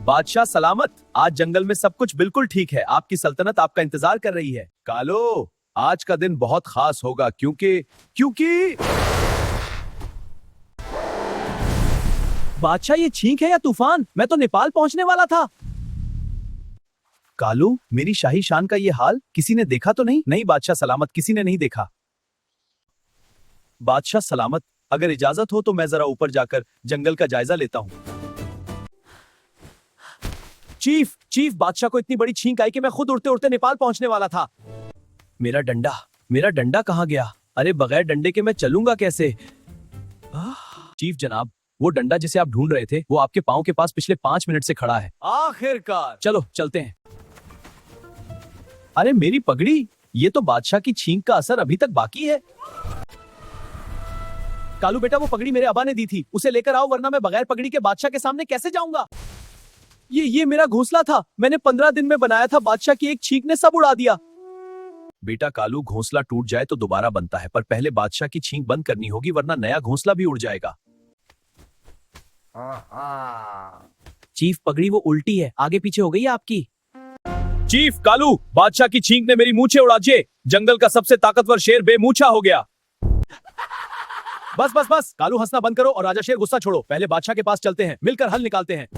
बादशाह सलामत। आज जंगल में सब कुछ बिल्कुल ठीक है। आपकी सल्तनत आपका इंतजार कर रही है। कालो, आज का दिन बहुत खास होगा क्योंकि बादशाह, ये छींक है या तूफान? मैं तो नेपाल पहुंचने वाला था। कालू, मेरी शाही शान का ये हाल किसी ने देखा तो नहीं? नहीं बादशाह सलामत, किसी ने नहीं देखा। बादशाह सलामत, अगर इजाजत हो तो मैं जरा ऊपर जाकर जंगल का जायजा लेता हूं। चीफ, बादशाह को इतनी बड़ी छींक आई कि मैं खुद उड़ते उड़ते नेपाल पहुंचने वाला था। मेरा डंडा कहां गया? अरे बगैर डंडे के मैं चलूंगा कैसे? चीफ जनाब, वो डंडा जिसे आप ढूंढ रहे थे वो आपके पांव के पास पिछले 5 मिनट से खड़ा है। आखिरकार। चलो चलते हैं। अरे मेरी पगड़ी, ये तो बादशाह की छींक का असर अभी तक बाकी है। कालू बेटा, वो पगड़ी मेरे अब्बा ने दी थी, उसे लेकर आओ वरना मैं बगैर पगड़ी के बादशाह के सामने कैसे जाऊंगा? ये मेरा घोंसला था, मैंने 15 दिन में बनाया था, बादशाह की एक छींक ने सब उड़ा दिया। बेटा कालू, घोंसला टूट जाए तो दोबारा बनता है, पर पहले बादशाह की छींक बंद करनी होगी वरना नया घोंसला भी उड़ जाएगा। चीफ, पगड़ी वो उल्टी है, आगे पीछे हो गई है आपकी। चीफ, कालू, बादशाह की छींक ने मेरी मूछें उड़ा दिए। जंगल का सबसे ताकतवर शेर बेमूछा हो गया। बस कालू, हंसना बंद करो और राजा शेर गुस्सा छोड़ो। पहले बादशाह के पास चलते हैं, मिलकर हल निकालते हैं।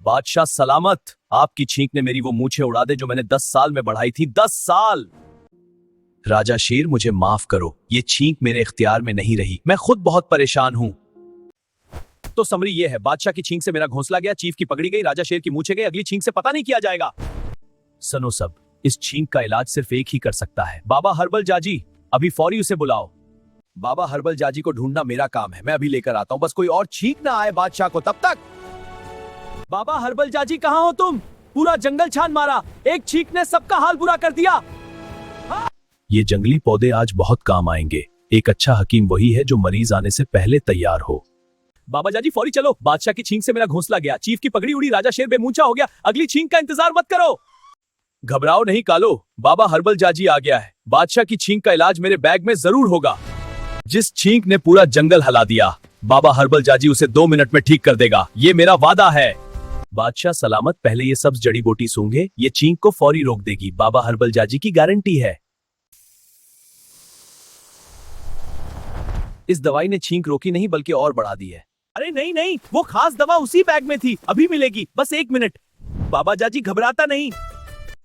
बादशाह सलामत, आपकी छींक ने मेरी वो मूछें उड़ा दे जो मैंने 10 साल में बढ़ाई थी। 10 साल। राजा शेर, मुझे माफ करो, ये छींक मेरे इख्तियार में नहीं रही, मैं खुद बहुत परेशान हूं। तो समरी ये है, बादशाह की छींक से मेरा घोंसला गया, चीफ की पगड़ी गई, राजा शेर की मूछें गई, अगली छींक से पता नहीं किया जाएगा। सुनो सब, इस छींक का इलाज सिर्फ एक ही कर सकता है, बाबा हर्बल जाजी। अभी फौरी उसे बुलाओ। बाबा हर्बल जाजी को ढूंढना मेरा काम है, मैं अभी लेकर आता हूं, बस कोई और छींक ना आए बादशाह को तब तक। बाबा हर्बल जाजी, कहां हो तुम? पूरा जंगल छान मारा, एक छींक ने सबका हाल बुरा कर दिया। ये जंगली पौधे आज बहुत काम आएंगे। एक अच्छा हकीम वही है जो मरीज आने से पहले तैयार हो। बाबा जाजी फौरी चलो, बादशाह की छींक से मेरा घोंसला गया, चीफ की पगड़ी उड़ी, राजा शेर बेमूंछा हो गया, अगली छींक का इंतजार मत करो। घबराओ नहीं कालो, बाबा हर्बल जाजी आ गया है, बादशाह की छींक का इलाज मेरे बैग में जरूर होगा। जिस छींक ने पूरा जंगल हिला दिया, बाबा हर्बल जाजी उसे 2 मिनट में ठीक कर देगा, ये मेरा वादा है। बादशाह सलामत, पहले ये सब जड़ी बूटी सूंघे, ये छींक को फौरी रोक देगी, बाबा हर्बल जाजी की गारंटी है। इस दवाई ने छींक रोकी नहीं बल्कि और बढ़ा दी है। अरे नहीं, वो खास दवा उसी बैग में थी, अभी मिलेगी, बस 1 मिनट। बाबा जाजी घबराता नहीं।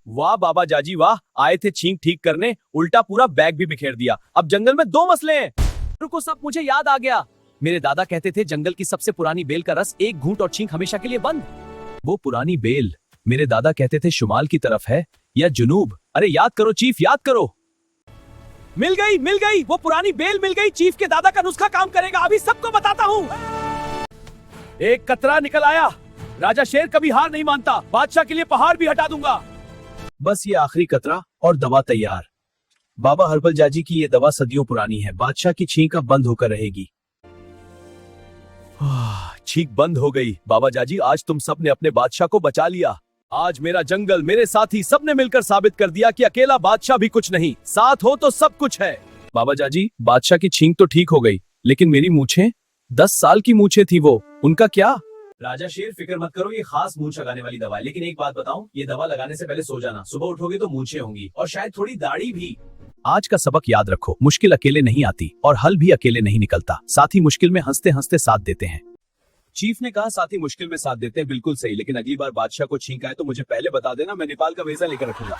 वाह बाबा जाजी वाह, आए थे छींक ठीक करने, उल्टा पूरा बैग भी बिखेर दिया। अब जंगल में 2 मसले हैं। रुको सब, मुझे याद आ गया। मेरे दादा कहते थे जंगल की सबसे पुरानी बेल का रस एक घूंट और छींक हमेशा के लिए बंद। वो पुरानी बेल मेरे दादा कहते थे शुमाल की तरफ है या जुनूब। अरे याद करो चीफ, याद करो। मिल गई, वो पुरानी बेल मिल गई। चीफ के दादा का नुस्खा काम करेगा, अभी सबको बताता हूँ। एक कतरा निकल आया। राजा शेर कभी हार नहीं मानता, बादशाह के लिए पहाड़ भी हटा दूंगा। बस ये आखिरी कतरा और दवा तैयार। बाबा हर्बल जाजी की ये दवा सदियों पुरानी है, बादशाह की छींक अब बंद होकर रहेगी। छींक बंद हो गई। बाबा जाजी, आज तुम सब ने अपने बादशाह को बचा लिया। आज मेरा जंगल, मेरे साथी सबने मिलकर साबित कर दिया कि अकेला बादशाह भी कुछ नहीं, साथ हो तो सब कुछ है। बाबा जाजी, बादशाह की छींक तो ठीक हो गई, लेकिन मेरी मूछें, 10 साल की मूछें थी वो, उनका क्या? राजा शेर फिक्र मत करो, ये खास मूंछ लगाने वाली दवा है, लेकिन एक बात बताऊं, ये दवा लगाने से पहले सो जाना, सुबह उठोगे तो मूछें होंगी और शायद थोड़ी दाढ़ी भी। आज का सबक याद रखो, मुश्किल अकेले नहीं आती और हल भी अकेले नहीं निकलता, साथी मुश्किल में हंसते हंसते साथ देते हैं। चीफ ने कहा साथी मुश्किल में साथ देते हैं, बिल्कुल सही, लेकिन अगली बार बादशाह को छींक आए तो मुझे पहले बता देना, मैं नेपाल का वीजा लेकर रखूंगा।